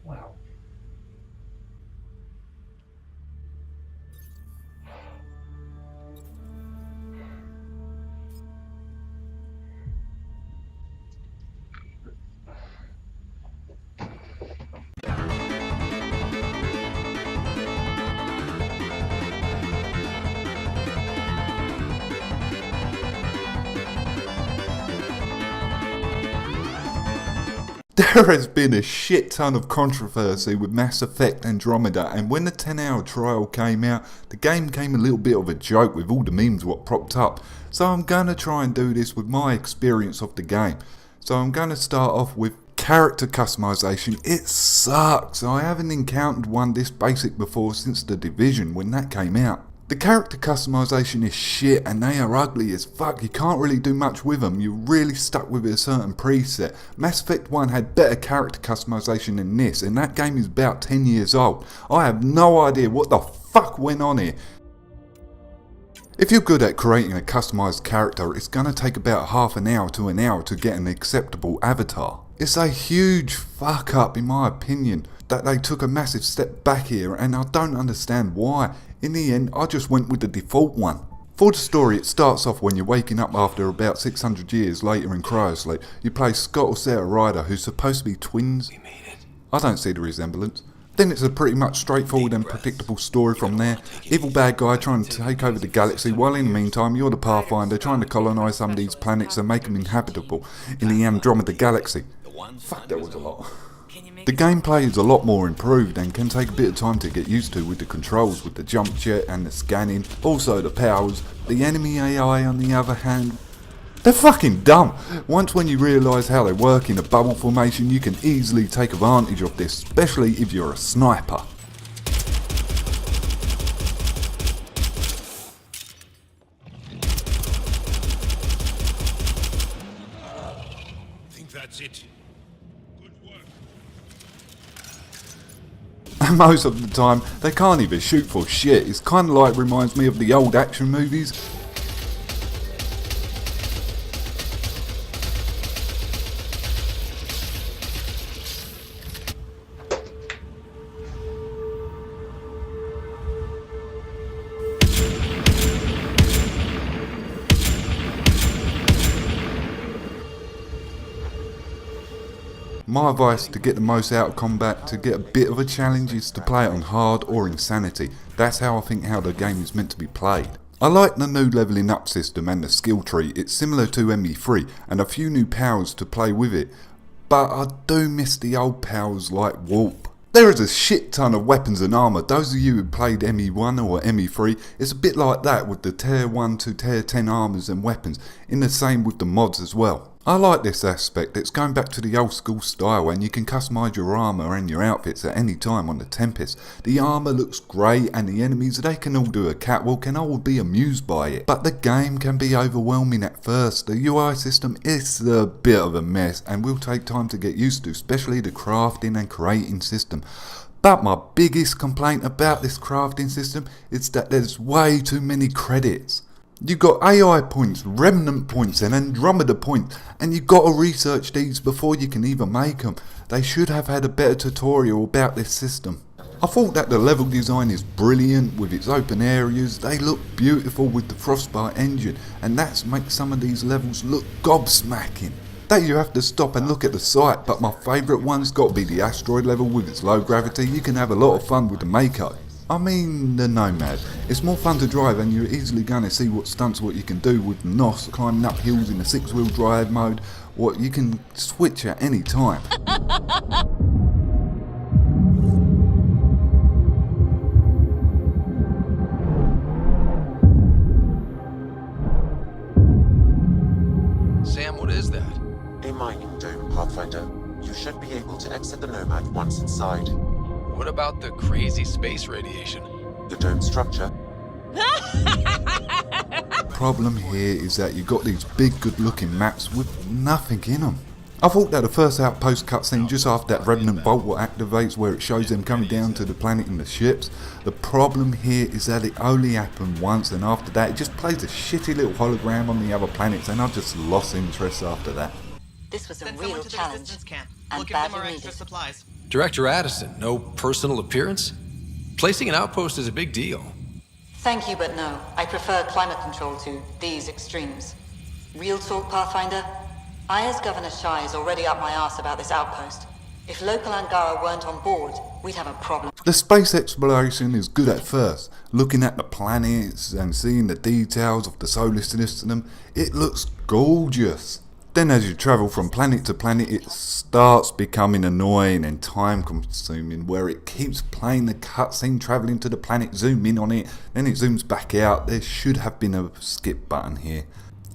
Wow. There has been a shit ton of controversy with Mass Effect Andromeda, and when the 10-hour trial came out, the game came a little bit of a joke with all the memes what propped up. So I'm gonna try and do this with my experience of the game. So I'm gonna start off with character customization. It sucks. I haven't encountered one this basic before since The Division when that came out. The character customization is shit and they are ugly as fuck. You can't really do much with them. You're really stuck with a certain preset. Mass Effect 1 had better character customization than this, and that game is about 10 years old. I have no idea what the fuck went on here. If you're good at creating a customized character, it's gonna take about half an hour to an hour to get an acceptable avatar. It's a huge fuck up in my opinion that they took a massive step back here, and I don't understand why. In the end, I just went with the default one. For the story, it starts off when you're waking up after about 600 years later in cryosleep. You play Scott or Sarah Ryder, who's supposed to be twins. We made it. I don't see the resemblance. Then it's a pretty much straightforward and predictable story from there. Evil bad guy trying to take over the galaxy, while in the meantime you're the Pathfinder trying to colonise some of these planets and make them inhabitable in the Andromeda galaxy. Fuck, that was a lot. The gameplay is a lot more improved and can take a bit of time to get used to with the controls, with the jump jet and the scanning, also the powers. The enemy AI on the other hand, they're fucking dumb. Once when you realise how they work in a bubble formation, you can easily take advantage of this, especially if you're a sniper. I think that's it. Good work. And most of the time, they can't even shoot for shit. It's kinda like reminds me of the old action movies. My advice to get the most out of combat, to get a bit of a challenge, is to play it on hard or insanity. That's how I think how the game is meant to be played. I like the new levelling up system and the skill tree. It's similar to ME3 and a few new powers to play with it. But I do miss the old powers like warp. There is a shit ton of weapons and armour. Those of you who played ME1 or ME3, it's a bit like that with the tier 1 to tier 10 armours and weapons, in the same with the mods as well. I like this aspect. It's going back to the old school style and you can customise your armour and your outfits at any time on the Tempest. The armour looks great and the enemies, they can all do a catwalk and I will be amused by it. But the game can be overwhelming at first. The UI system is a bit of a mess and will take time to get used to, especially the crafting and creating system. But my biggest complaint about this crafting system is that there's way too many credits. You got AI points, Remnant points and Andromeda points, and you got to research these before you can even make them. They should have had a better tutorial about this system. I thought that the level design is brilliant with its open areas. They look beautiful with the Frostbite engine, and that makes some of these levels look gobsmacking. That you have to stop and look at the site, but my favourite one's got to be the asteroid level with its low gravity. You can have a lot of fun with the Mako. I mean the Nomad. It's more fun to drive and you're easily going to see what stunts what you can do with NOS, climbing up hills in the 6-wheel drive mode, what you can switch at any time. Sam, what is that? A mining dome, Pathfinder. You should be able to exit the Nomad once inside. What about the crazy space radiation? The dome structure. Problem here is that you got these big good looking maps with nothing in them. I thought that the first outpost cutscene just after that Revenant Vault activates, where it shows them coming down to the planet in the ships. The problem here is that it only happened once, and after that it just plays a shitty little hologram on the other planets, and I just lost interest after that. This was a Send real someone to the challenge, resistance camp. and We'll give them badly our extra needed. supplies. Director Addison, no personal appearance? Placing an outpost is a big deal. Thank you, but no. I prefer climate control to these extremes. Real talk, Pathfinder? I, as Governor Shai, is already up my arse about this outpost. If local Angara weren't on board, we'd have a problem. The space exploration is good at first. Looking at the planets and seeing the details of the solar system, it looks gorgeous. Then as you travel from planet to planet, it starts becoming annoying and time consuming, where it keeps playing the cutscene, travelling to the planet, zoom in on it, then it zooms back out. There should have been a skip button here.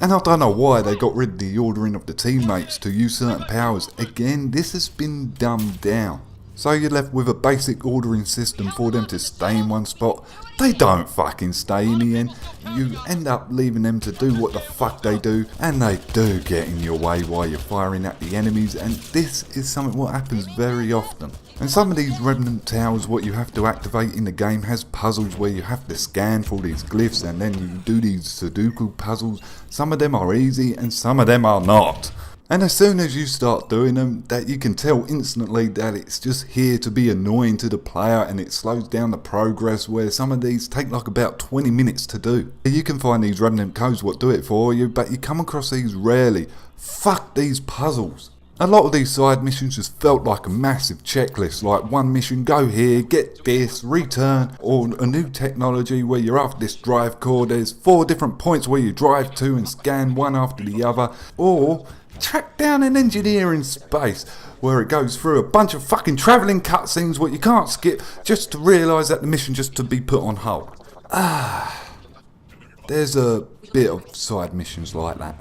And I don't know why they got rid of the ordering of the teammates to use certain powers. Again, this has been dumbed down. So you're left with a basic ordering system for them to stay in one spot. They don't fucking stay in the end. You end up leaving them to do what the fuck they do, and they do get in your way while you're firing at the enemies, and this is something what happens very often. And some of these Revenant Towers, what you have to activate in the game, has puzzles where you have to scan for these glyphs, and then you do these Sudoku puzzles. Some of them are easy and some of them are not. And as soon as you start doing them, that you can tell instantly that it's just here to be annoying to the player, and it slows down the progress, where some of these take like about 20 minutes to do. You can find these Revenant codes what do it for you, but you come across these rarely. Fuck these puzzles. A lot of these side missions just felt like a massive checklist, like one mission, go here, get this, return, or a new technology where you're after this drive core, there's 4 different points where you drive to and scan one after the other, or track down an engineer in space, where it goes through a bunch of fucking travelling cutscenes what you can't skip just to realise that the mission just to be put on hold. There's a bit of side missions like that.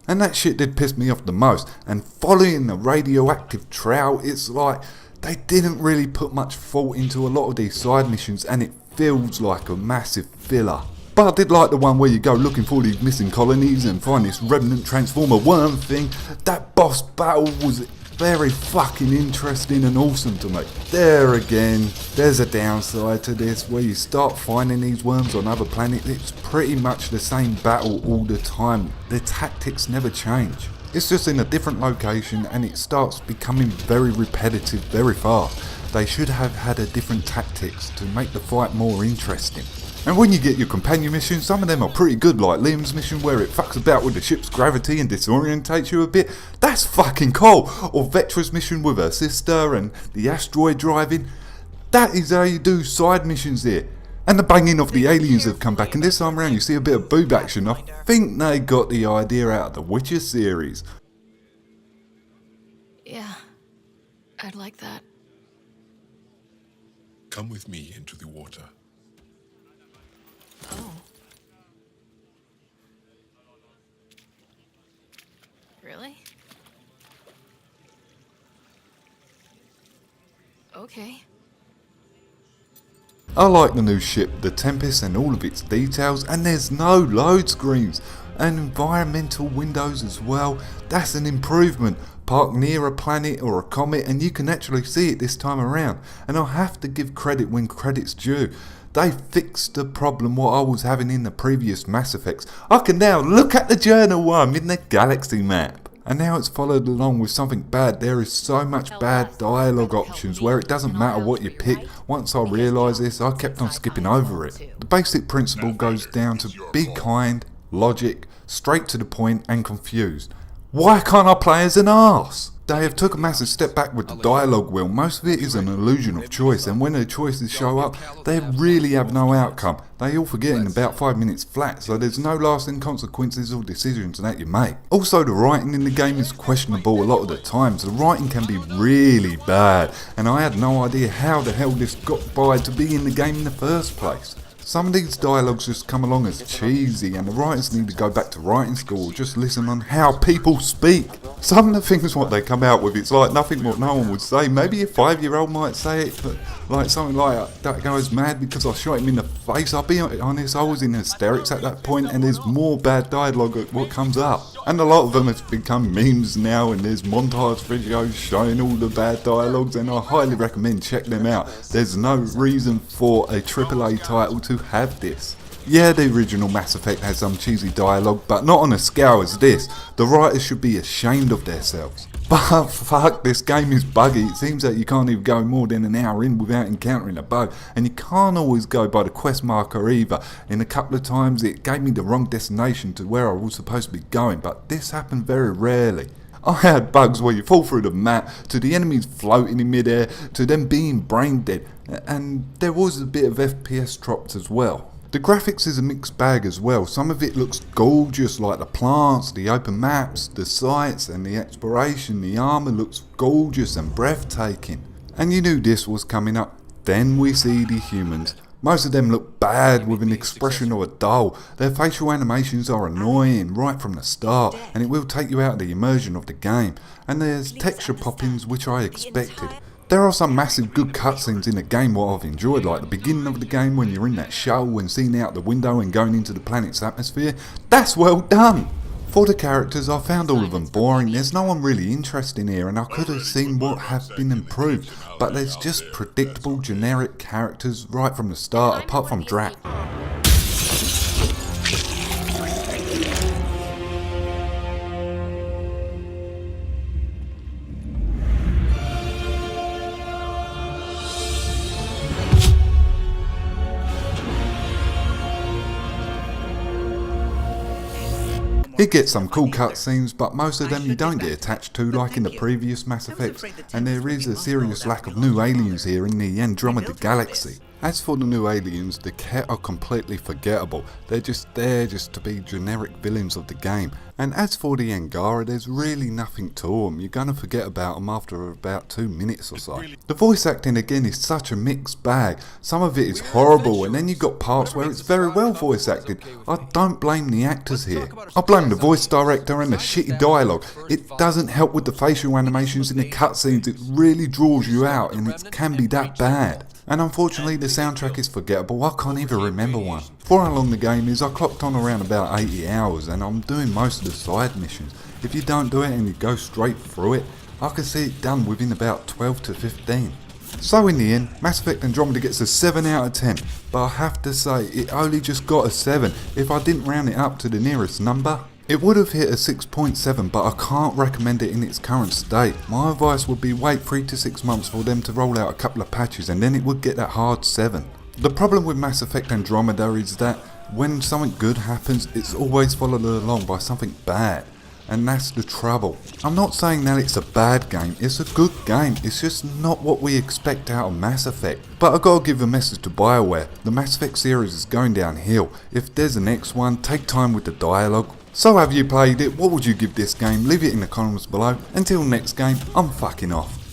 And that shit did piss me off the most. And following the radioactive trail, it's like they didn't really put much thought into a lot of these side missions, and it feels like a massive filler. But I did like the one where you go looking for these missing colonies and find this Revenant Transformer worm thing. That boss battle was very fucking interesting and awesome to me. There again, there's a downside to this, where you start finding these worms on other planets. It's pretty much the same battle all the time. The tactics never change. It's just in a different location, and it starts becoming very repetitive very fast. They should have had a different tactics to make the fight more interesting. And when you get your companion missions, some of them are pretty good, like Liam's mission where it fucks about with the ship's gravity and disorientates you a bit. That's fucking cool. Or Vetra's mission with her sister and the asteroid driving. That is how you do side missions here. And the banging of the aliens have come back, and this time around you see a bit of boob action. I think they got the idea out of the Witcher series. Yeah, I'd like that. Come with me into the water. Oh. Really? Okay. I like the new ship, the Tempest, and all of its details, and there's no load screens and environmental windows as well. That's an improvement. Park near a planet or a comet and you can actually see it this time around, and I'll have to give credit when credit's due. They fixed the problem what I was having in the previous Mass Effects. I can now look at the journal while I'm in the galaxy map. And now it's followed along with something bad. There is so much bad dialogue options where it doesn't matter what you pick. Once I realised this, I kept on skipping over it. The basic principle goes down to be kind, logic, straight to the point, and confused. Why can't I play as an arse? They have took a massive step back with the dialogue wheel. Most of it is an illusion of choice, and when the choices show up, they really have no outcome. They all forget in about 5 minutes flat, so there's no lasting consequences or decisions that you make. Also, the writing in the game is questionable a lot of the times. The writing can be really bad, and I had no idea how the hell this got by to be in the game in the first place. Some of these dialogues just come along as cheesy, and the writers need to go back to writing school or just listen on how people speak. Some of the things what they come out with, it's like nothing what no one would say. Maybe a 5-year-old might say it, but like something like that guy's mad because I shot him in the face. I'll be honest, I was in hysterics at that point, and there's more bad dialogue at what comes up. And a lot of them have become memes now, and there's montage videos showing all the bad dialogues, and I highly recommend check them out. There's no reason for a AAA title to have this. Yeah, the original Mass Effect has some cheesy dialogue, but not on a scale as this. The writers should be ashamed of themselves. But fuck, this game is buggy. It seems that you can't even go more than an hour in without encountering a bug, and you can't always go by the quest marker either. In a couple of times it gave me the wrong destination to where I was supposed to be going, but this happened very rarely. I had bugs where you fall through the map, to the enemies floating in midair, to them being brain dead, and there was a bit of FPS drops as well. The graphics is a mixed bag as well. Some of it looks gorgeous, like the plants, the open maps, the sights and the exploration. The armour looks gorgeous and breathtaking. And you knew this was coming up. Then we see the humans. Most of them look bad with an expression of a doll. Their facial animations are annoying right from the start, and it will take you out of the immersion of the game. And there's texture poppings which I expected. There are some massive good cutscenes in the game what I've enjoyed, like the beginning of the game when you're in that shuttle and seeing out the window and going into the planet's atmosphere. That's well done! For the characters, I found all of them boring. There's no one really interesting here, and I could have seen what has been improved, but there's just predictable generic characters right from the start, apart from Drac. You get some cool cutscenes, but most of them you don't get attached to like in the previous Mass Effects, and there is a serious lack of new aliens here in the Andromeda galaxy. As for the new aliens, the Ket are completely forgettable. They're just there just to be generic villains of the game. And as for the Angara, there's really nothing to them. You're gonna forget about them after about 2 minutes or so. The voice acting again is such a mixed bag. Some of it is horrible, and then you've got parts where it's very well voice acted. I don't blame the actors here. I blame the voice director and the shitty dialogue. It doesn't help with the facial animations in the cutscenes. It really draws you out, and it can be that bad. And unfortunately the soundtrack is forgettable. I can't even remember one. For how long the game is, I clocked on around about 80 hours, and I'm doing most of the side missions. If you don't do it and you go straight through it, I can see it done within about 12 to 15. So in the end, Mass Effect Andromeda gets a 7 out of 10, but I have to say it only just got a 7. If I didn't round it up to the nearest number, it would have hit a 6.7, but I can't recommend it in its current state. My advice would be wait 3 to 6 months for them to roll out a couple of patches, and then it would get that hard 7. The problem with Mass Effect Andromeda is that when something good happens, it's always followed along by something bad. And that's the trouble. I'm not saying that it's a bad game, it's a good game, it's just not what we expect out of Mass Effect. But I gotta give a message to BioWare, the Mass Effect series is going downhill. If there's a next one, take time with the dialogue. So have you played it? What would you give this game? Leave it in the comments below. Until next game, I'm fucking off.